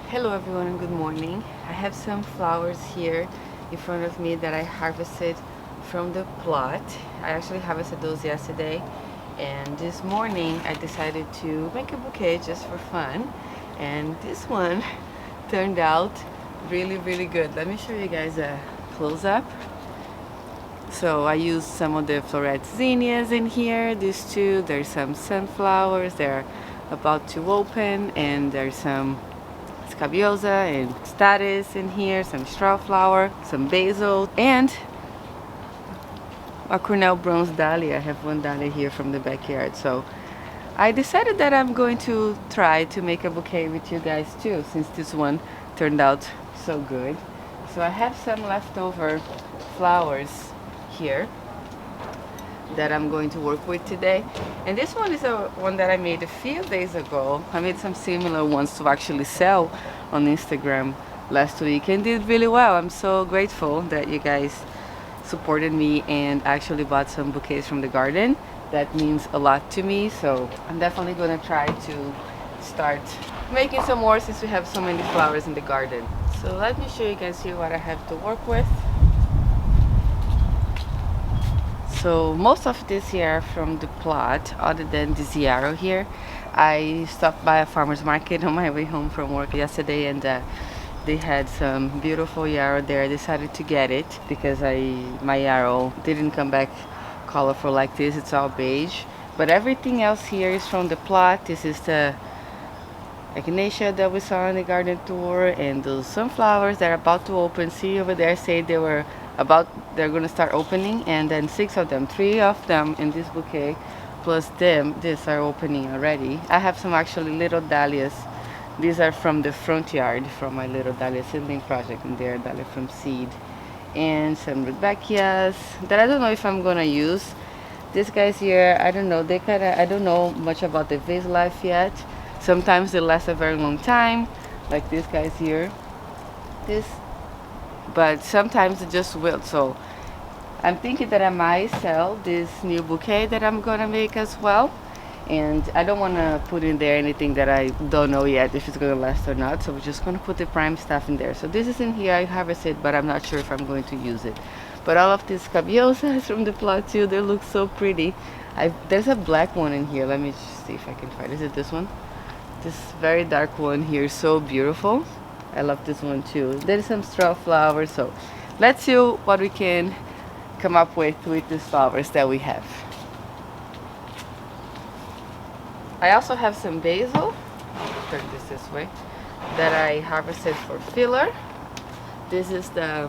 Hello everyone and good morning. I have some flowers here in front of me that I harvested from the plot. I actually harvested those yesterday, and this morning I decided to make a bouquet just for fun, and this one turned out really good. Let me show you guys a close-up. So I used some of the floret zinnias in here, these two. There's some sunflowers, they're about to open, and there's some scabiosa and status in here, some straw flower, some basil, and a Cornell bronze dahlia. I have one dahlia here from the backyard. So I decided that I'm going to try to make a bouquet with you guys too, since this one turned out so good. So I have some leftover flowers here that I'm going to work with today, and this one is one that I made a few days ago. I made some similar ones to actually sell on Instagram last week and did really well. I'm so grateful that you guys supported me and actually bought some bouquets from the garden. That means a lot to me, so I'm definitely gonna try to start making some more since we have so many flowers in the garden. So let me show you guys here what I have to work with. So most of this here from the plot, other than this yarrow here. I stopped by a farmer's market on my way home from work yesterday, and they had some beautiful yarrow there. I decided to get it because my yarrow didn't come back colorful like this. It's all beige. But everything else here is from the plot. This is the echinacea that we saw on the garden tour, and those sunflowers that are about to open. See over there, say they're gonna start opening, and then 6 of them, 3 of them in this bouquet plus this are opening already. I have some actually little dahlias. These are from the front yard from my little dahlia seedling project, and they're dahlia from seed. And some rudbeckias that I don't know if I'm gonna use. These guys here, I don't know, I don't know much about the vase life yet. Sometimes they last a very long time, like these guys here. But sometimes it just wilt. So I'm thinking that I might sell this new bouquet that I'm gonna make as well. And I don't want to put in there anything that I don't know yet if it's gonna last or not. So we're just gonna put the prime stuff in there. So this is in here. I harvested, but I'm not sure if I'm going to use it. But all of these scabiosas from the plot too, they look so pretty. There's a black one in here. Let me see if I can find. Is it this one? This very dark one here, so beautiful. I love this one too. There's some straw flowers. So let's see what we can come up with these flowers that we have. I also have some basil, turn this way, that I harvested for filler. This is the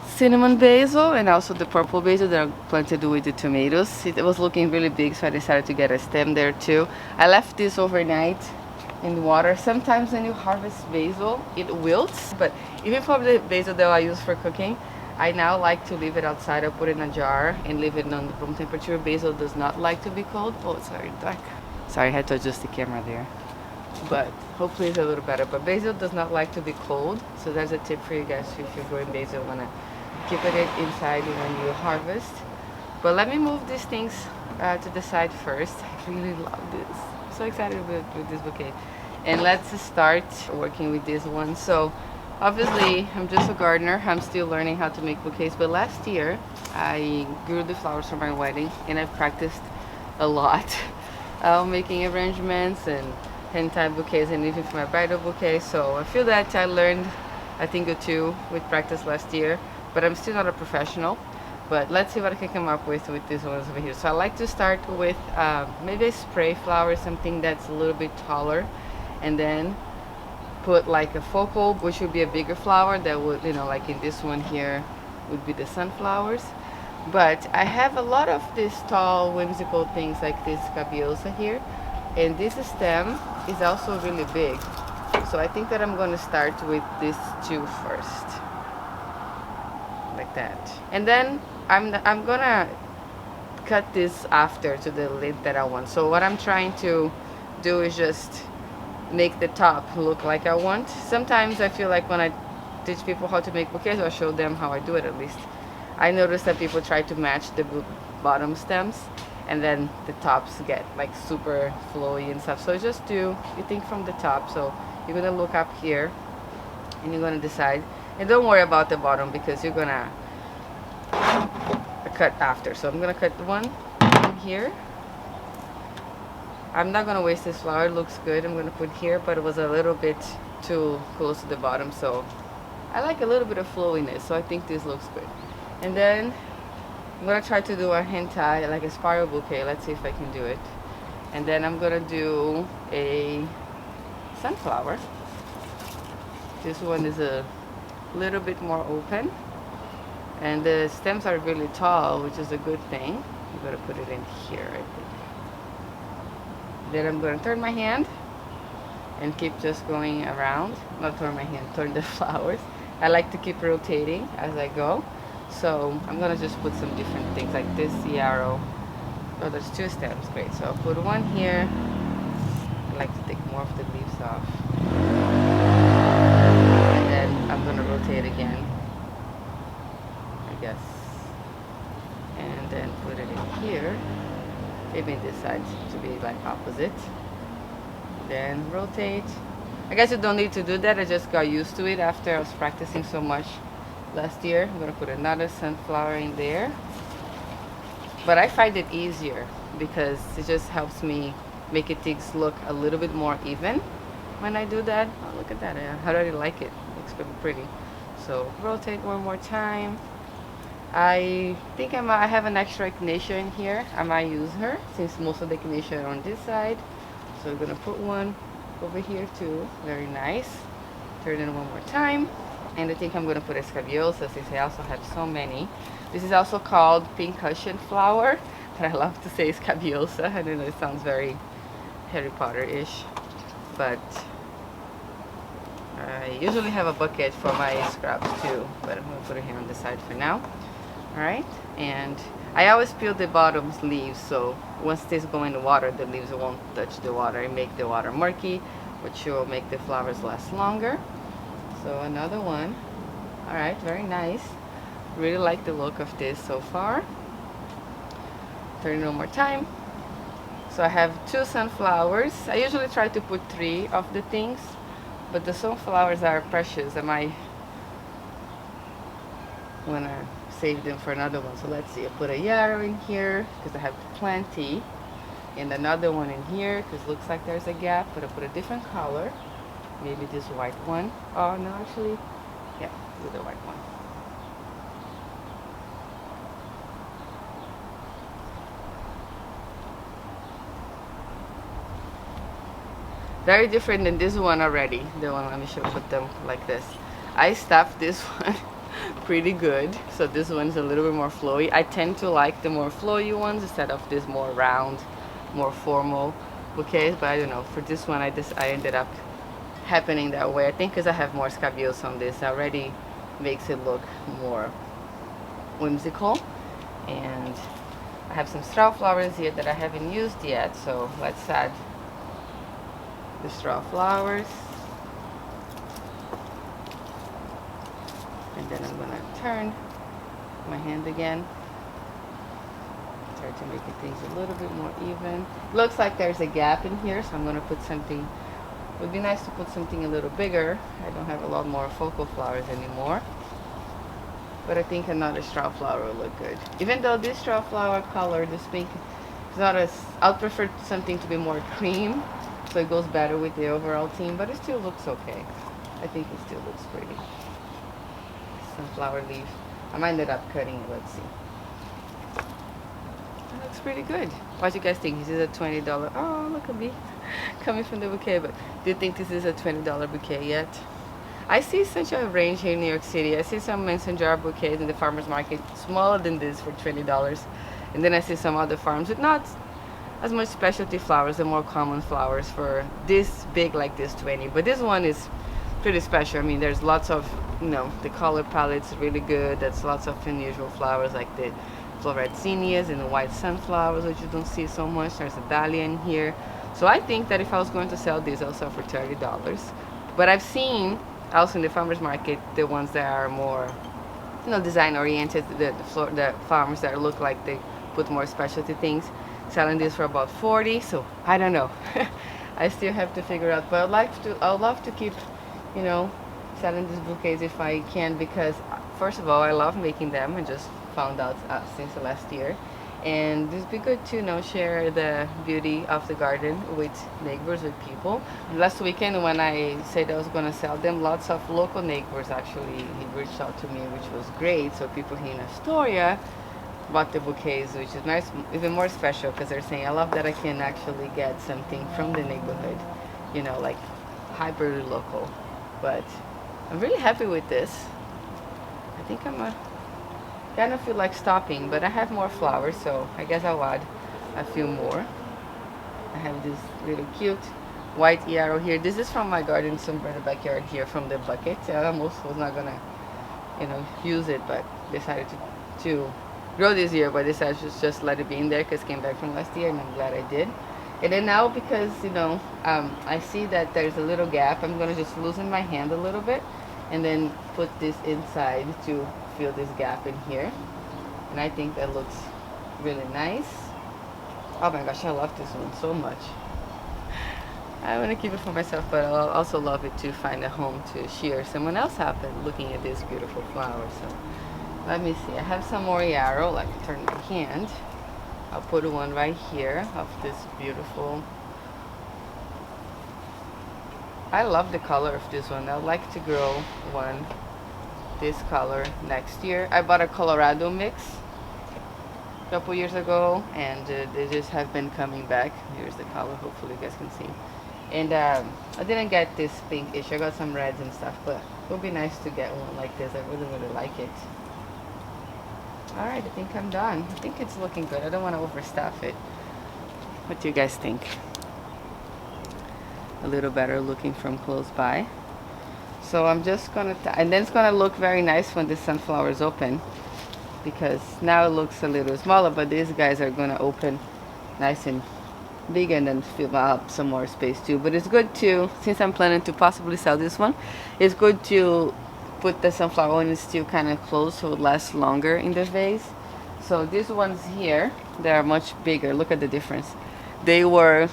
cinnamon basil and also the purple basil that I planted with the tomatoes. It was looking really big, so I decided to get a stem there too. I left this overnight in water. Sometimes when you harvest basil, it wilts, but even for the basil that I use for cooking, I now like to leave it outside. I put it in a jar and leave it on room temperature. Basil does not like to be cold. Oh, it's very dark. Sorry, I had to adjust the camera there. But hopefully it's a little better. But basil does not like to be cold. So that's a tip for you guys if you're growing basil. Wanna keep it inside when you harvest. But let me move these things to the side first. I really love this. I'm so excited with this bouquet. And let's start working with this one. So obviously, I'm just a gardener. I'm still learning how to make bouquets. But last year, I grew the flowers for my wedding, and I've practiced a lot making arrangements and hand-tied bouquets, and even for my bridal bouquet. So I feel that I learned, I think, or two with practice last year. But I'm still not a professional. But let's see what I can come up with these ones over here. So I like to start with maybe a spray flower, something that's a little bit taller, and then put like a focal, which would be a bigger flower that would, like in this one here would be the sunflowers. But I have a lot of these tall whimsical things like this scabiosa here, and this stem is also really big. So I think that I'm going to start with these two first, like that. And then I'm gonna cut this after to the length that I want. So what I'm trying to do is just make the top look like I want. Sometimes I feel like when I teach people how to make bouquets, or show them how I do it at least, I notice that people try to match the bottom stems, and then the tops get like super flowy and stuff. So just you think from the top, so you're gonna look up here and you're gonna decide. And don't worry about the bottom because you're gonna cut after. So I'm gonna cut one here. I'm not gonna waste this flower, it looks good. I'm gonna put here, but it was a little bit too close to the bottom, so I like a little bit of flowiness, so I think this looks good. And then I'm gonna try to do a hand tie, like a spiral bouquet. Let's see if I can do it. And then I'm gonna do a sunflower. This one is a little bit more open, and the stems are really tall, which is a good thing. I'm gonna put it in here, I think. Then I'm going to turn my hand and keep just going around. Not turn my hand, turn the flowers. I like to keep rotating as I go. So I'm going to just put some different things like this yarrow. Oh, there's 2 stems, great. So I'll put one here. I like to take more of the leaves off. And then I'm going to rotate again, I guess. And then put it in here. Maybe this side to be like opposite. Then rotate. I guess you don't need to do that. I just got used to it after I was practicing so much last year. I'm gonna put another sunflower in there. But I find it easier because it just helps me make things look a little bit more even when I do that. Oh, look at that. I already like it. Looks pretty pretty. So rotate one more time. I think I have an extra echinacea in here. I might use her since most of the echinacea are on this side. So we're gonna put one over here too. Very nice. Turn it one more time. And I think I'm gonna put a scabiosa since I also have so many. This is also called pink cushion flower, but I love to say scabiosa. I know it sounds very Harry Potter-ish, but I usually have a bucket for my scraps too, but I'm gonna put it here on the side for now. Alright, and I always peel the bottom leaves, so once this go in the water, the leaves won't touch the water and make the water murky, which will make the flowers last longer. So another one. Alright, very nice. Really like the look of this so far. Turn it one more time. So I have 2 sunflowers. I usually try to put 3 of the things, but the sunflowers are precious. I might wanna save them for another one. So let's see, I put a yarrow in here because I have plenty, and another one in here because it looks like there's a gap, but I put a different color, maybe this white one. Oh no, actually, yeah, do the white one. Very different than this one already. The one, let me show, put them like this. I stuffed this one pretty good, so this one's a little bit more flowy. I tend to like the more flowy ones instead of this more round, more formal bouquets, but I don't know, for this one I ended up happening that way. I think because I have more scabiosa on this already makes it look more whimsical. And I have some straw flowers here that I haven't used yet, so let's add the straw flowers. And then I'm gonna turn my hand again. Try to make things a little bit more even. Looks like there's a gap in here, so I'm gonna put something. It would be nice to put something a little bigger. I don't have a lot more focal flowers anymore. But I think another straw flower will look good. Even though this straw flower color, this pink, is not as, I would prefer something to be more cream, so it goes better with the overall theme, but it still looks okay. I think it still looks pretty. Sunflower leaf. I might end up cutting it, let's see. It looks pretty good. What do you guys think? Is this a $20? Oh, look at me coming from the bouquet, but do you think this is a $20 bouquet yet? I see such a range here in New York City. I see some mason jar bouquets in the farmer's market smaller than this for $20. And then I see some other farms with not as much specialty flowers, the more common flowers for this big like this 20. But this one is pretty special. I mean, there's lots of, you know, the color palette's really good. There's lots of unusual flowers like the florid zinnias and the white sunflowers, which you don't see so much. There's a dahlia in here. So I think that if I was going to sell this, I'll sell for $30. But I've seen also in the farmers market the ones that are more, you know, design oriented, the farmers that look like they put more specialty things, selling this for about $40. So I don't know. I still have to figure out, but I'd love to keep, you know, selling these bouquets if I can, because first of all, I love making them. I just found out since last year, and this be good to, you know, share the beauty of the garden with neighbors, with people. Last weekend when I said I was gonna sell them, lots of local neighbors actually reached out to me, which was great. So people here in Astoria bought the bouquets, which is nice, even more special, because they're saying, I love that I can actually get something from the neighborhood, you know, like hyper local. But I'm really happy with this. I think kind of feel like stopping, but I have more flowers, so I guess I'll add a few more. I have this little cute white yarrow here. This is from my garden somewhere in the backyard here from the bucket. I almost was not gonna, you know, use it, but decided to grow this year, but decided to just let it be in there because it came back from last year, and I'm glad I did. And then now, because, you know, I see that there's a little gap, I'm gonna just loosen my hand a little bit and then put this inside to fill this gap in here. And I think that looks really nice. Oh my gosh, I love this one so much. I want to keep it for myself, but I'll also love it to find a home to share someone else out there looking at this beautiful flower. So let me see, I have some more yarrow. Let me turn my hand. I'll put one right here of this beautiful. I love the color of this one. I'd like to grow one this color next year. I bought a Colorado mix a couple years ago, and they just have been coming back. Here's the color, hopefully you guys can see. And I didn't get this pinkish. I got some reds and stuff, but it would be nice to get one like this. I really like it. Alright, I think I'm done. I think it's looking good. I don't want to overstuff it. What do you guys think? A little better looking from close by. So I'm just gonna, and then it's gonna look very nice when the sunflowers open, because now it looks a little smaller, but these guys are gonna open nice and big and then fill up some more space too. But it's good to, since I'm planning to possibly sell this one, it's good to put the sunflower one still kind of close so it lasts longer in the vase. So these ones here, they are much bigger. Look at the difference. They were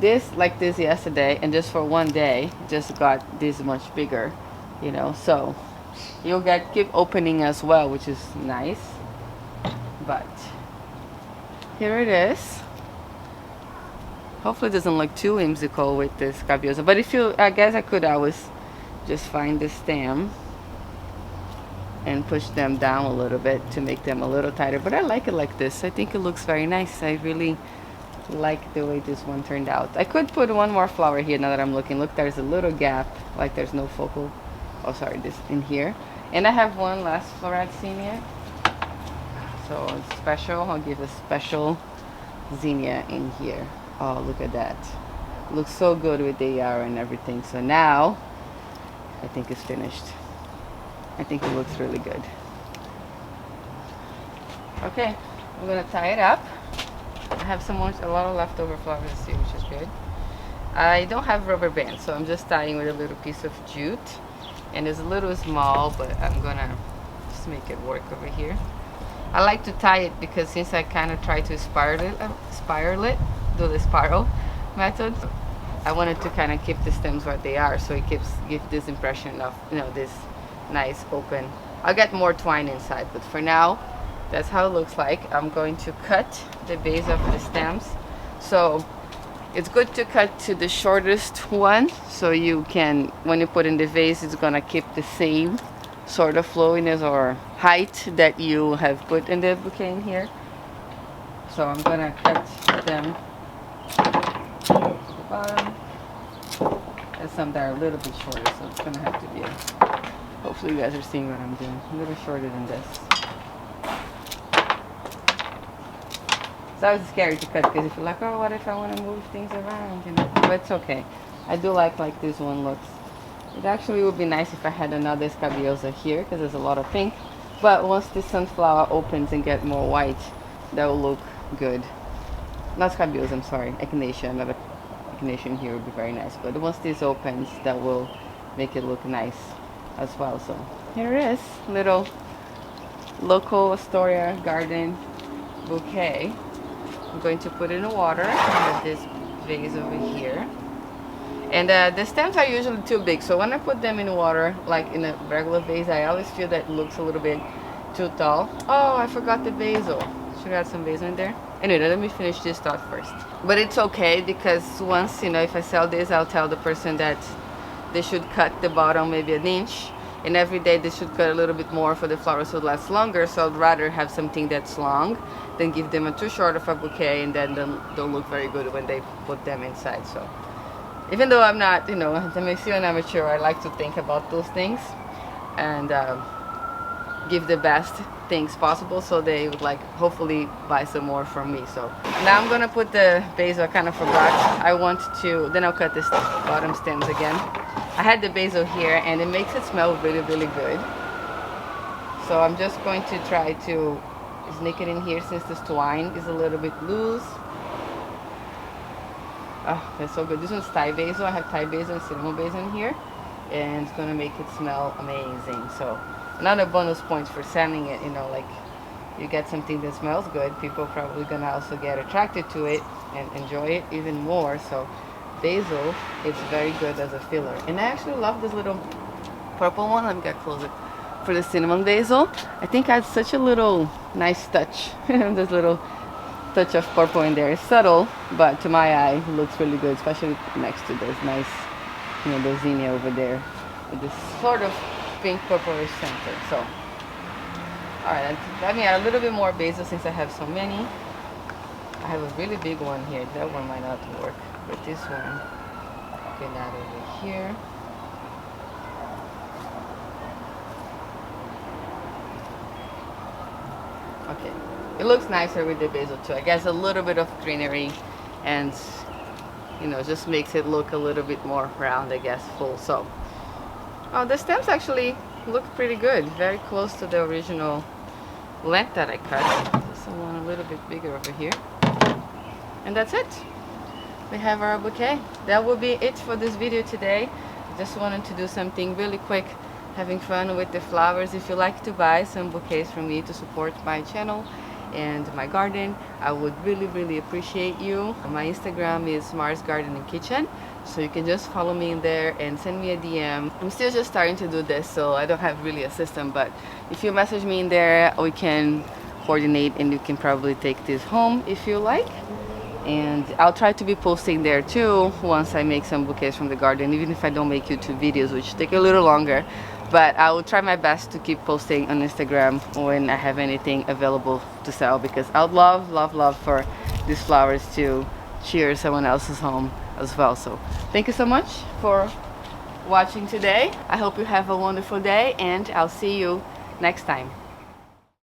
this like this yesterday, and just for one day just got this much bigger, you know. So you'll keep opening as well, which is nice. But here it is. Hopefully it doesn't look too whimsical with this scabiosa, but if you, I guess I could always just find the stem and push them down a little bit to make them a little tighter. But I like it like this. I think it looks very nice. I really like the way this one turned out. I could put one more flower here now that I'm looking. Look, there's a little gap, like there's no focal. Oh, sorry, this in here. And I have one last floret zinnia. So it's special. I'll give a special zinnia in here. Oh, look at that. Looks so good with the yarrow and everything. So now I think it's finished. I think it looks really good. Okay, I'm gonna tie it up. I have a lot of leftover flowers too, which is good. I don't have rubber bands, so I'm just tying with a little piece of jute. And it's a little small, but I'm gonna just make it work over here. I like to tie it because since I kind of try to spiral it, do the spiral method, I wanted to kind of keep the stems where they are, so it gives this impression of, you know, this nice open. I'll get more twine inside, but for now that's how it looks like. I'm going to cut the base of the stems, so it's good to cut to the shortest one, so you can, when you put in the vase, it's gonna keep the same sort of flowiness or height that you have put in the bouquet in here. So I'm gonna cut them to the bottom. There's some that are a little bit shorter, so it's gonna have to be hopefully you guys are seeing what I'm doing. A little shorter than this. It's always scary to cut because if you're like, oh, what if I want to move things around, you know? But it's okay. I do like this one looks. It actually would be nice if I had another scabiosa here because there's a lot of pink. But once the sunflower opens and get more white, that will look good. Not scabiosa, I'm sorry, echinacea. Another echinacea here would be very nice. But once this opens, that will make it look nice as well. So here it is, little local Astoria garden bouquet. I'm going to put it in the water. I have this vase over here. And the stems are usually too big, so when I put them in water, like in a regular vase, I always feel that it looks a little bit too tall. Oh, I forgot the basil. Should I add some basil in there? Anyway, let me finish this thought first. But it's okay, because once, you know, if I sell this, I'll tell the person that they should cut the bottom maybe an inch, and every day they should cut a little bit more for the flowers to last longer. So I'd rather have something that's long than give them a too short of a bouquet, and then they'll look very good when they put them inside. So even though I'm not, you know, I'm still an amateur, I like to think about those things and give the best things possible, so they would like hopefully buy some more from me. So now I'm gonna put the basil. I kind of forgot. I want to, then I'll cut this bottom stems again. I had the basil here and it makes it smell really, really good. So I'm just going to try to sneak it in here since this twine is a little bit loose. Oh, that's so good. This one's Thai basil. I have Thai basil and cinnamon basil in here, and it's gonna make it smell amazing. So another bonus points for selling it, you know, like you get something that smells good, people are probably gonna also get attracted to it and enjoy it even more. So basil is very good as a filler. And I actually love this little purple one. Let me get closer. For the cinnamon basil, I think adds such a little nice touch. This little touch of purple in there. It's subtle, but to my eye it looks really good, especially next to this nice, you know, the zinnia over there with this sort of pink purplish center. So alright, let me add a little bit more basil since I have so many. I have a really big one here. That one might not work, but this one I can add over here. Okay, it looks nicer with the basil too. I guess a little bit of greenery, and you know, just makes it look a little bit more round, I guess, full. So oh, the stems actually look pretty good, very close to the original length that I cut. Just one a little bit bigger over here, and that's it. We have our bouquet. That will be it for this video today. Just wanted to do something really quick, having fun with the flowers. If you like to buy some bouquets from me to support my channel and my garden, I would really appreciate you. My Instagram is Mars Garden and Kitchen, so you can just follow me in there and send me a DM. I'm still just starting to do this, so I don't have really a system, but if you message me in there, we can coordinate and you can probably take this home if you like. And I'll try to be posting there too once I make some bouquets from the garden, even if I don't make YouTube videos, which take a little longer. But I will try my best to keep posting on Instagram when I have anything available to sell, because I would love for these flowers to cheer someone else's home as well. So thank you so much for watching today. I hope you have a wonderful day, and I'll see you next time.